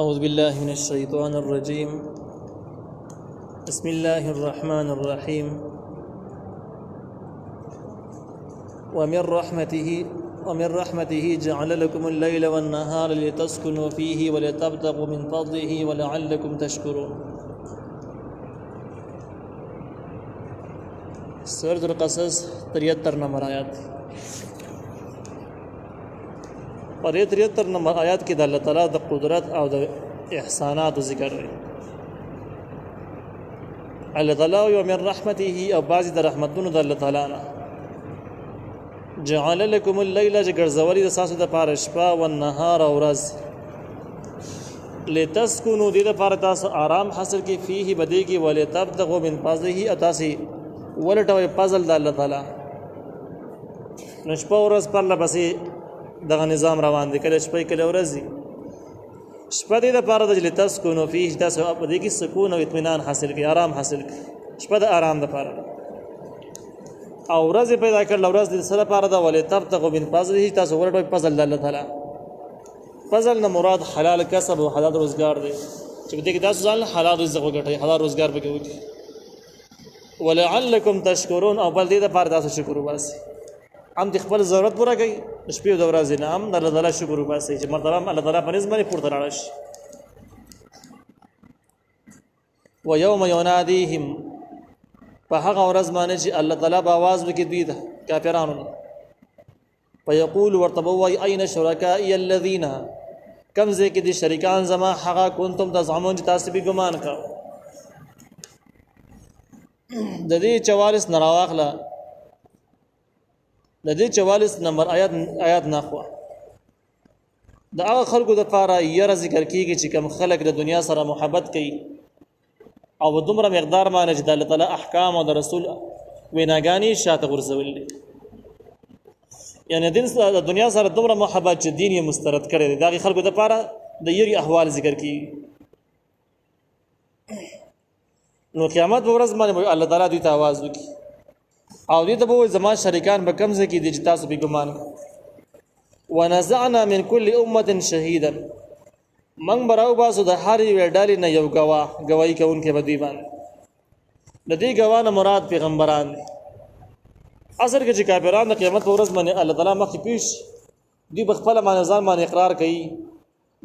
أعوذ بالله من الشيطان الرجيم. بسم الله الرحمن الرحيم. ومن رحمته جعل لكم الليل والنهار لتسكنوا فيه ولتبتغوا من فضله ولعلكم تشكرون. سورة القصص 73 نمبر آیات. اور یہ 73 نمبر آیات کې د الله تعالی د قدرت او د احسانات ذکر دی. الله تعالی او من رحمته او بعض د رحمتونو د الله تعالی نه جعل لكم الليل چې ګرځولي د تاسو د پاره شپه او النهار او ورځ لتسكنوا دې د پاره تاسو آرام حاصل کی فيه بدی کی ولتبتغوا من فضله اتاسي ولټوي فضل د الله تعالی. نشپه ورځ پر لپسې دغه نظام روان دی، کله شپه کله ورځ. شپه دې د پاره د لتسكنوا فيه تاسو په دې کې سکون او اطمینان حاصل کی، آرام حاصل کی. شپه د آرام د پاره او ورځ پیدا کړل، ورځ د سره پاره د ولتبتغوا من فضله تاسو ولټوي فضل د الله تعالی. فضل نه مراد حلال کسب او حلال روزګار دی چې دې کې تاسو ځان حلال رزق وګټئ، حلال روزګار به کوئ. ولعلکم تشکرون او بل دې د پاره تاسو شکر وباسئ. هم د خپل ضرورت پوره کوي شپې او ورځې نه، هم د الله تعالی شکر وباسئ چې مرتبه الله تعالی په نسبت باندې پورته راړي. ويوم يناديهم فهغه ورځ باندې چې الله تعالی په आवाज وکړي دوی ته کافرانو نه، فيقول ورتبوي اين شركائي الذين کم ځای کې دي شریکان زما هغه کنتم تزعمون چې تاسو به ګمان کا. د دې 44 نراواخله د دې 44 نمبر آیات ناخوا د هغه خلکو د لپاره یره ذکر کیږي چې کوم خلک د دنیا سره محبت کوي او دومره مقدار باندې چې د الله تعالی احکام او د رسول ویناګانی شاته غورځول دي. یعنی د دنیا سره دومره محبت چې دین یې مسترد کړي دي، دغه خلکو د لپاره د یری احوال ذکر کیږي. نو قیامت ورځ باندې الله تعالی دوی ته आवाज وکړي او دې ته به زما شریکان به کم ځای کې دي چې تاسو به ګمان کوئ. ونزعنا من كل امه شهيدا من براو باسو د هر یو ډالې نه یو گواہی کوونکی به دوی باندې. د دې گواه نه مراد پیغمبران دي. اصل کې چې کافران د قیامت ورځ باندې الله تعالی مخې پیش دوی په خپل باندې ځان باندې اقرار کوي،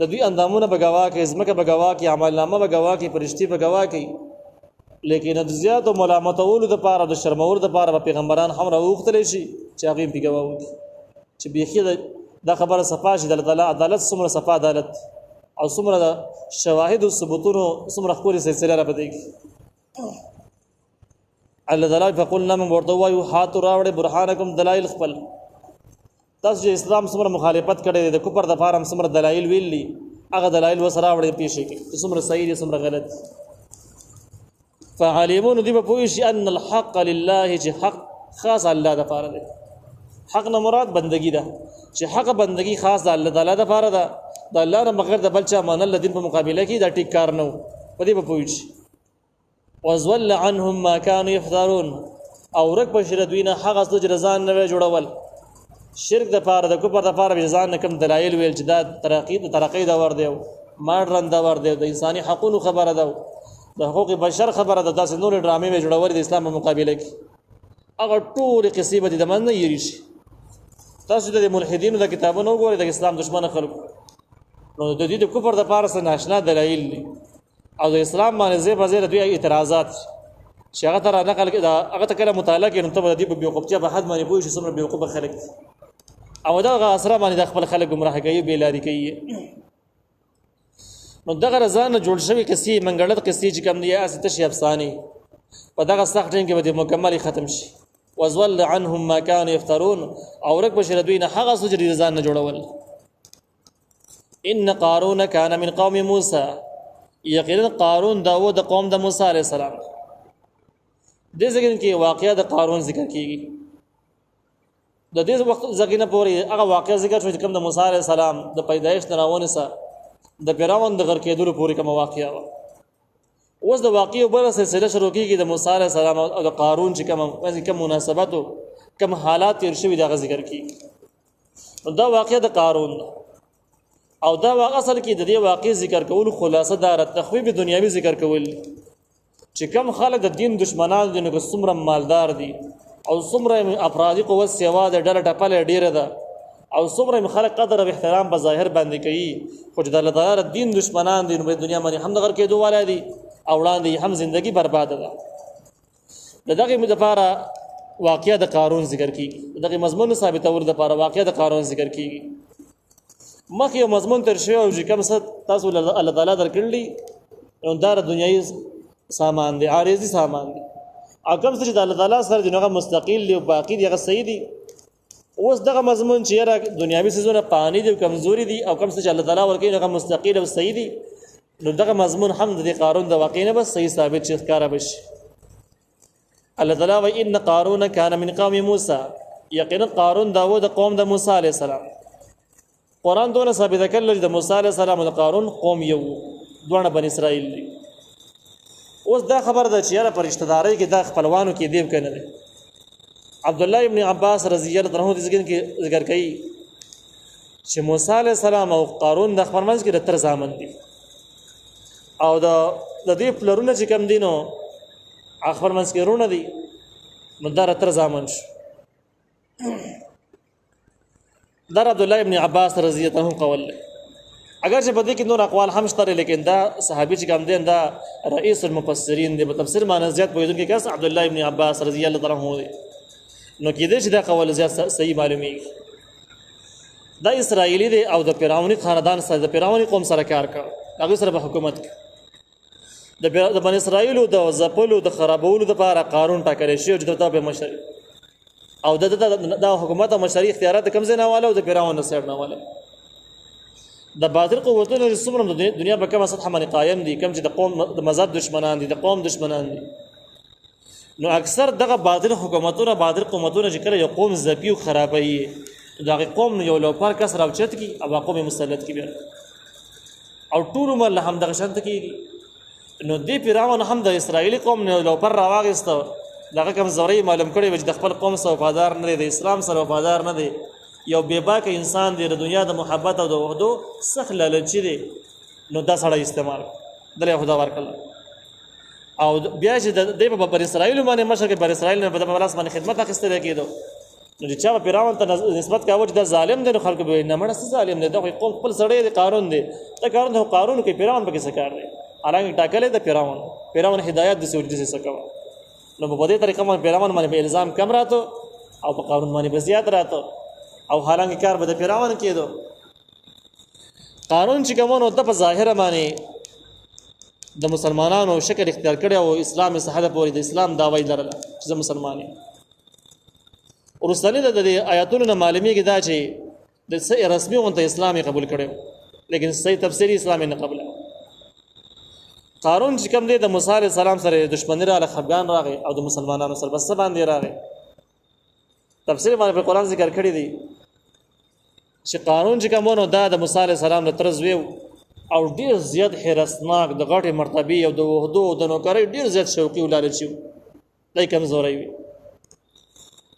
د دوی اندامونه به گواه کوي، ځمکه به گواه کوي، عمل نامه به گواه کوي، فرشتي به گواه کوي. لیکن د زیات او ملامتولو د پاره د شرمولو د پاره پیغمبران هم راوختلی شي چې هغه په گواه وي چې بيخي دا خبره صفا شي د الله تعالی عدالت څومره صفا عدالت او څومره د شواهد او ثبوتونو څومره خوري سلسله را پدې کی. الله تعالی فقلنا من ورته وایو هات راوړې برهانکم دلایل خپل. تاسو چې اسلام څومره مخالفت کړي د کفر د فارم څومره دلایل ویلي، هغه دلایل وسره راوړې پیښ کړي چې څومره صحیح دي څومره غلط. فعلمون دی په پوه شي ان الحق لله چې حق خاص الله د پاره دی. حق نه مراد بندگی ده چې حق بندگی خاص د الله تعالی د پاره ده، د الله نه بغیر د بل چا منل دین په مقابله کې دا ټیک کار نه و. په دې په پوه شي وزول عنهم ما كانوا يفترون او رک په شر دوی نه هغه څه چې ځان نه جوړول شرک د پاره د کفر د پاره ځان نه کم دلایل ویل چې دا ترقی دا ور دی، ماډرن دا ور دی، د انساني حقوقو خبره ده، د حقوق بشر خبره ده. تاسو نور ډرامې به جوړول د اسلام په مقابله کې هغه ټول قصې به د من نه یری شي. تاسو د ملحدینو د کتابونو وګورئ، د اسلام دشمن خلکو نو د دې د کفر د پاره سره ناشنا دلایل دي او د اسلام باندې زه بزیر دوی اعتراضات چې هغه تر نقل دا هغه کله مطالعه کړي نو ته د دې په بیوقوفتیا په حد باندې پوه شي څومره بیوقوف خلک او دا اثر باندې د خپل خلک گمراه کوي، بې لاري کوي. نو دغه رضان جوړ شوی کسي منګړت کسي چې کوم دی اساس تشي افسانه په دغه سخت ټیم کې به مکمل ختم شي. وزول عنهم ما كانوا يفترون او رک بشر دوی نه هغه سجدي رضان نه جوړول. ان قارون كان من قوم موسى یقینا قارون داوود د قوم د موسی عليه السلام. د ځګن کې واقعیا د قارون ذکر کیږي. د دې وخت ځګنه پورې هغه واقعیا ذکر شوی کوم د موسی عليه السلام د پیدایش راوونه سره د پیراون د غر کېدلو پورې کوم واقعیا و. اوس د واقعي بل سلسله شروع کیږي د موسی عليه السلام او د قارون چې کوم مناسبت او کوم حالات تیر شوی دا ذکر کیږي. دا واقعیا د قارون او دا اصل کې د دې واقع ذکر کول خلاصه دار تخویب دنیاوی ذکر کول چې کم خلک د دین دشمنان دي نو څومره مالدار دي او څومره افرادی قوت سیوا د ډله ټپل ډیره ده او څومره خلک قدر او احترام په ظاهر باندې کوي خو د الله تعالی دین دشمنان دي نو په دنیا باندې هم دغه کېدو والا دي او وړاندې هم ژوندۍ برباد ده. دغه لپاره واقعه د قارون ذکر کیږي دغه مضمون ثابتول د لپاره واقعه د قارون ذکر کیږي. مخکې مضمون تر شی او چې کوم څه تاسو الله تعالی درکړلی نو دا دنیاي سامان دي عارضي سامان دي او کوم څه چې د الله تعالی سره دی نو مستقیل دی او باقی دی هغه صحیح دی. اوس دغه مضمون چې را دنیاوي سيزونه پانی دي کمزوري دي او کوم څه چې الله تعالی ورکوي هغه مستقیل او صحیح دي نو دغه مضمون هم د قارون د واقع نه بس صحیح ثابت شي ښکارا بشي. الله تعالی و ان قارون کان من قوم موسی یقینا قارون داوود قوم د موسی علی السلام. قرآن دونه ثابت کړل چې د موسی علی السلام او قارون قوم یو دوه بنی اسرائیل دي. اوس دا خبر ده چې یاره پر رشتہ داري کې د خپلوانو کې دیو کنه دي. عبد الله ابن عباس رضی الله عنه د ذکر کوي چې موسی علی السلام او قارون د خپل منځ کې د تر زامن دي او د دې پلرونه چې کم دي نو اخبار منځ کې رونه دي نو دا تر زامن شو. در عبد الله ابن عباس رضی الله عنه قول اگر چې په دې کې نور اقوال هم شته لیکن دا صحابي چې کوم دي دا رئیس المفسرین دی په تفسیر معنی زیات پوهیدونکو کس عبد الله ابن عباس رضی الله عنه دی نو کې دې چې دا قول زیات صحیح معلومیږي. دا اسرائیلی دی او د فرعونی خاندان سره د فرعونی قوم سره کار کړ هغه سره په حکومت کې د بنی اسرائیل د زپلو د خرابولو د لپاره قارون ټاکل شي او د په مشر او د حکومت او مشري اختیارات کم زنه والا او د فرعون سره نه والا د باطل قوتونو څومره د دنیا په کومه سطح باندې قائم دي کم چې د قوم د مذهب دشمنان دي د قوم دشمنان دي نو اکثر دغه باطل حکومتونه باطل قومونه چې کله یو قوم زپیو خرابوي دغه قوم یو لوپار کسر او چت کی او قوم مسلط کی بیا او ټول مل هم دغه شانت کیږي نو دی فرعون هم د اسرایلی قوم نه لوپر راواغسته دغه کم زوري معلوم کړي چې د خپل قوم سره وفادار نه دی د اسلام سره وفادار نه دی یو بېباکه انسان دی د دنیا د محبت او د وحدو سخ لالچي دی نو دا سړی استعمال دله خدا ورکړه او بیا چې د بر اسرائیل باندې مشر کې بر اسرائیل نه په لاس باندې خدمت اخیستل کېدو نو چې چا فرعون ته نسبت کاوه چې دا ظالم دی نو خلک به نه مړ ظالم دی دا قوم خپل سړی دی قارون دی دا قارون کې فرعون په کې څه کار دی الان ټاکلې د فرعون هدایت د سوري څه کوي نو په دې طریقه باندې فرعون باندې الزام کم راته او په قارون باندې بزیات راته او حالانکه کار به د فرعون کېدو. قارون چې کومو ته په ظاهر باندې د مسلمانانو شکل اختیار کړی او اسلام صحابه پورې د اسلام داوی لرله چې مسلمان یم ورسره د آیاتونو نه معلومیږي دا چې د رسمي غونډه اسلامي قبول کړي لیکن صحیح تفسیری اسلامي نه قبول. قارون چې کوم دی د موسی علیه السلام سره دښمنی را خفغان راغی او د مسلمانانو سره بس باندې راغی تفسیر باندې په قران ذکر کړی دی چې قارون چې کومو دا د موسی علیه السلام له طرز ویو او ډیر زیات حرسناک د غټي مرتبه او د وحدو د نوکرۍ ډیر زیات شوقي ولر شي دای کمزوري وي.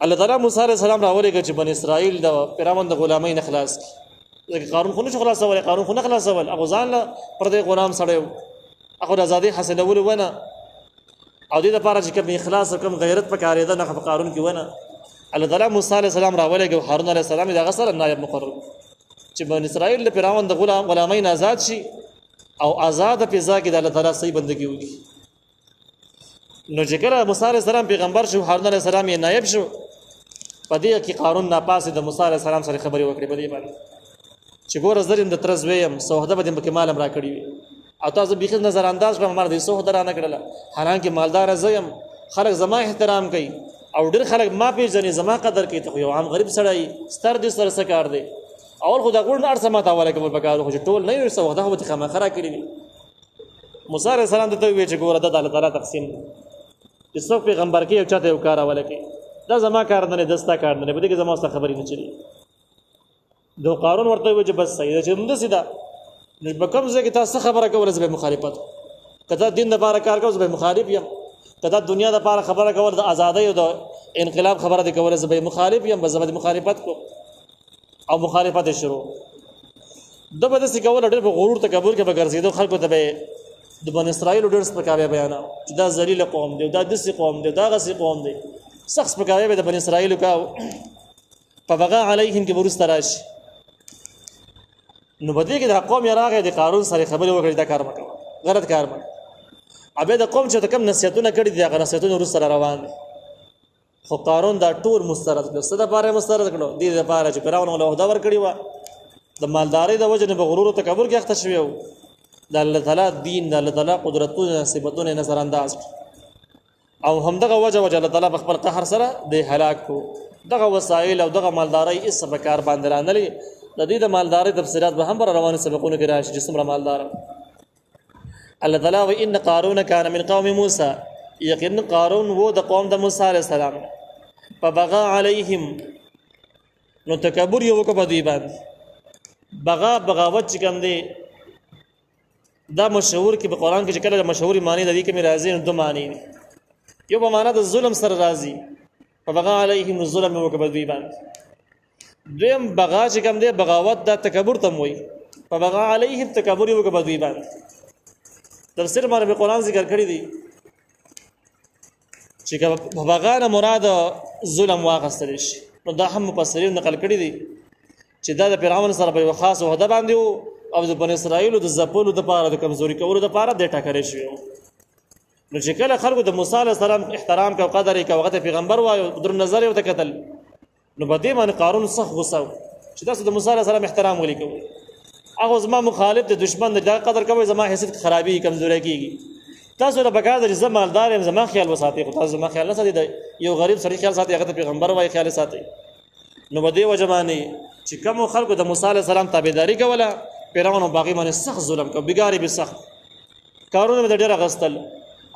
الله تعالی موسی علیه السلام راولېږي چې بنی اسرائیل د فرعون د غلامۍ نه خلاص کړي ځکه قارون خو نه خلاصول قارون خو نه خلاصول هغه ځان له پر دې غلام سره هغه د ازادي حاصلول ونه او دې لپاره چې کوم اخلاص او کوم غیرت پکاره ده نه په قارون کې ونه الله تعالی موسی علیه السلام راولېږي هارون علیه السلام د غسر نائب مقرر چې بنی اسرائیل له فرعون د غلامۍ نه آزاد شي او آزاد فضا کې د الله تعالی صحیح بندگی وکړي. نو چې کله موسی علیه السلام پیغمبر شو هارون علیه السلام یې نائب شو په دې کې قارون ناپاسه د موسی علیه السلام سره خبرې وکړې په دې باندې چې ګوره زرین د ترز ویم سوهده به د کمال را کړی وي او تاسو بيخ نظر انداز کړم مر دې سوهده را نه کړله حالانکه مالدار زیم خلک زما احترام کوي او ډېر خلک ما پیژني زما قدر کوي ته یو عام غریب سړی ستر دې سره سکار دی اول خدا ګور نه ارسمه تا ولا کوم پکاره خو ټول نه یو سوهده هو ته خامه خرا کړی موسی علیه السلام ته وی چې ګوره د الله تعالی تقسیم چې څوک پیغمبر کې یو چاته یو کار ولا کوي دا زما کار نه دستا کار نه بده کې زما ست خبرې نه چلی دو قارون ورته وی چې بس صحیح چې موږ سیدا نو په کوم ځای کې تاسو خبره کوله زه به مخالفت کدا دین د لپاره کار کوم زه به مخالف یم کدا دنیا د لپاره خبره کول د ازادۍ او د انقلاب خبره دی کوله زه به مخالف یم به زه به مخالفت کو او مخالفت شروع د به داسې کول ډېر په غرور تکبر کې به ګرځېدو خلکو ته به د بني اسرائیلو ډېر سپکاوی بیاناو چې دا ذلیل قوم دی دا داسې قوم دی دا غسې قوم دی سخت سپکاوی به د بني اسرائیلو کاو فبغى عليهم کې وروسته راشي نو بده کې دا قوم یې راغی د قارون سره خبرې وکړې دا کار مکوه غلط کار مکوه ابه د قوم چې کم نصیحتونه کړي دي هغه نصیحتونه وروسته روان دي خو قارون دا ټول مسترد کړ څه د پاره مسترد کړو دې د پاره چې فرعون له عہده ور کړی و د مالداري د وجه نه به غرور او تکبر کې اخته شوی و د الله تعالی دین د الله تعالی قدرتونه صفاتونه نظر انداز او همدغه وجه الله تعالی په خپل قهر سره د هلاک کو دغه وسایل او دغه مالداري اس په کار باندې رانلې د دې د مالداري تفصيلات به هم روانه سبقونه کې راشي چې څومره مالدار الله تعالی و ان قارون کان من قوم موسی یقینا قارون و د قوم د موسی عليه السلام فبغى عليهم نو تکبر یو کو بدی باندې بغاوت چې کوم دی دا مشهور کې په قران کې چې کله مشهوري معنی د دې کې راځي نو دوه معنی یو په معنا د ظلم سره راځي فبغى عليهم الظلم یو کو بدی باندې دویم بغا چې کوم دی بغاوت دا تکبر تم وي فبغى عليهم تکبر یو کو بدی باندې تفسیر باندې قران ذکر کړی دی چې بغا نه مراد ظلم واغستل شي نو دا هم مفسرین نقل کړی دي چې دا د فرعون سره په خاص وحده باندې او د بنی اسرائیل د زپلو د پاره د کمزوري کولو د پاره د ټاکرې شو نو چې کله خلکو د موسی علیه السلام احترام او قدر او وخت پیغمبر وایو در نظر یو تکتل نو بده باندې قارون صح غوسه چې تاسو د موسی علیه السلام احترام ولي کوئ هغه زما مخالف د دشمن د قدر کوي زما حیثیت خرابي کمزوري کیږي تاسو له بکار د زما مالدار زما خیال وساتئ خو تاسو زما خیال نه ساتئ یو غریب سړي خیال ساتئ هغه پیغمبر وایي خیال ساتئ نو بده وجمانه چې کوم خلکو د موسی علیه السلام تابعداري کوله فرعون او باقي باندې سخت ظلم کو بګاری به سخت کارونه د ډیره غستل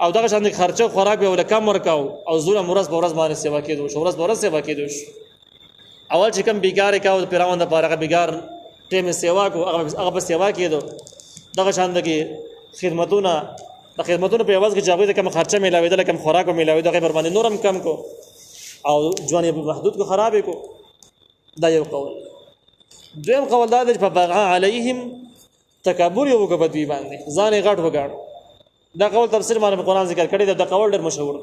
او دغه شان خرچه خوراک به ولکم ورکاو او ظلم ورځ په ورځ باندې سیوا کېدو شو ورځ په ورځ سیوا کېدو اول چې کوم بګاری کاو فرعون د پاره بګار ټیم سیوا کو هغه په سیوا کېدو دغه شان دغه خدمتونه د خدمتونو په اواز کې چې هغه کوم خرچه ملاوي کوم خوراک ملاوي دغه پر باندې نورم کم کو او ځواني په محدود کو خراب کو دا یو قول دویم قول دا چې فبغى عليهم تکبر یو کو بدوی باندې ځان غټ وګاړ دا قول تفسیر باندې قرآن ذکر کړی دا قول ډېر مشهور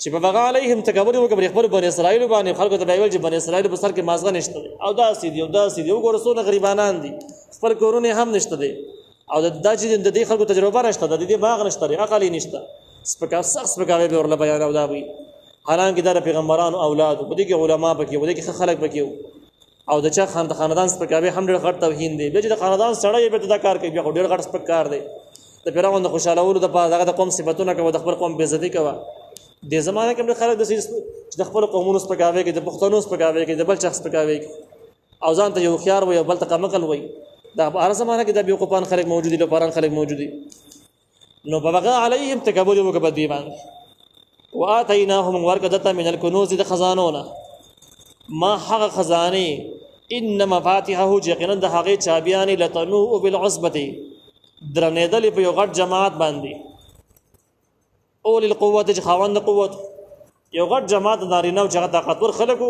چې فبغى عليهم تکبر یو کو خبر بنی اسرائیل باندې خلکو ته ویل چې بنی اسرائیل په سر کې مازغه نشته او دا سیدی او دا سیدی وګورسونه غریبانان دي خپل کورونه هم نشته دي او دا چې د دې خلکو تجربه نشته د دې باغ نشته عقل نشته سپکاوی به ورله بیان او دا وي حالانکه دا پیغمبرانو اولاد په دې کې علما پکې په دې کې خلک پکې او د چا خاندان سپکاوی هم ډېر غټ توهین دی به چې د خاندان سړی به دا کار کوي بیا ډېر غټ سپک کار دی د فرعون د خوشالولو د پاره د قوم صفاتونه کوي د خپل قوم بے عزتی کوي د زمانه کې خلک د خپل قومونو سپکاوی کوي د پښتنو سپکاوی کوي د بل شخص سپکاوی او ځان ته یو خيار وي بل ته قمقل وي دا هر زمانه کې د بیوقوفان خلک موجود دي لپاره خلک موجود دي نو بغى عليهم تکبر یو کو بدی باندې واتیناهم ورکدتا من الكنوز د خزانونه ما حق خزانه ان مفاتيحه یقینا د هغه چابیان لتنو بالعصبه درنیدل په یو غټ جماعت باندې اول القوه خواند قوت یو غټ جماعت نارینه او چې طاقتور خلکو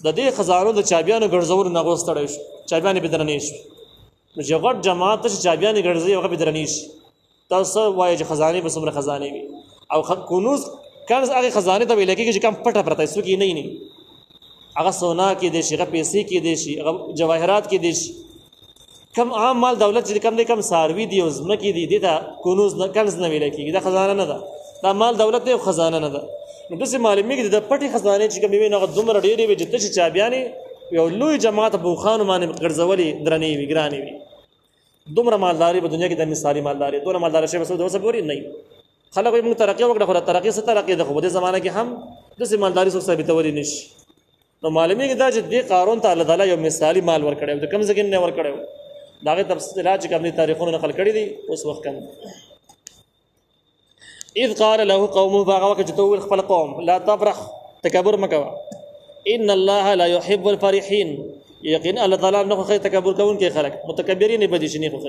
د دې خزانو د چابیانو ګرځول نه غوستړی شو چابیان به درنیش نو چې غټ جماعت چې چابیان ګرځي هغه به درنیش تاسو وایي چې خزانه به څومره خزانه وي او کنوز کنز هغه خزانه ته ویل کېږي چې کم پټه پرته سو کې نه هغه سونا کې دي شي هغه پیسې کې دي شي هغه جواهرات کې دي شي کم عام مال دولت چې کم دي کم ساروي دي او زمکه کې دي دا کنوز نه کنز نه ویل کېږي دا خزانه نه ده دا مال دولت دی خزانه نه ده نو د څه معلومه کې د پټي خزانه چې کوم وي نه دومره ډېرې وي چې چابيانې یو لوی جماعت ابو خان باندې ګرځولي درنې وي ګرانې وي دومره مالداري په دنیا کې د مثالي مالداري دومره مالدار شي بس دوه سبوري نه خلک موږ ترقی وکړه خو ترقی څه ترقی ده خو د زمانه کې هم د څه مالداري څه ثابتوري نشي نو معلومه کې دا چې د قارون ته الله تعالی یو مثالي مال ورکړي د کم ځکه نه ورکړي داغه تفصیلات چې کوم تاریخونو نقل کړي دي اوس وخت کم اذ قال له قومه باغ وقت تول خپل قوم لا تفرح تکبر مکوا ان الله لا يحب الفرحين یقین الله تعالی نه خو تکبر کوون کې خلق متکبرین بدی شنی خو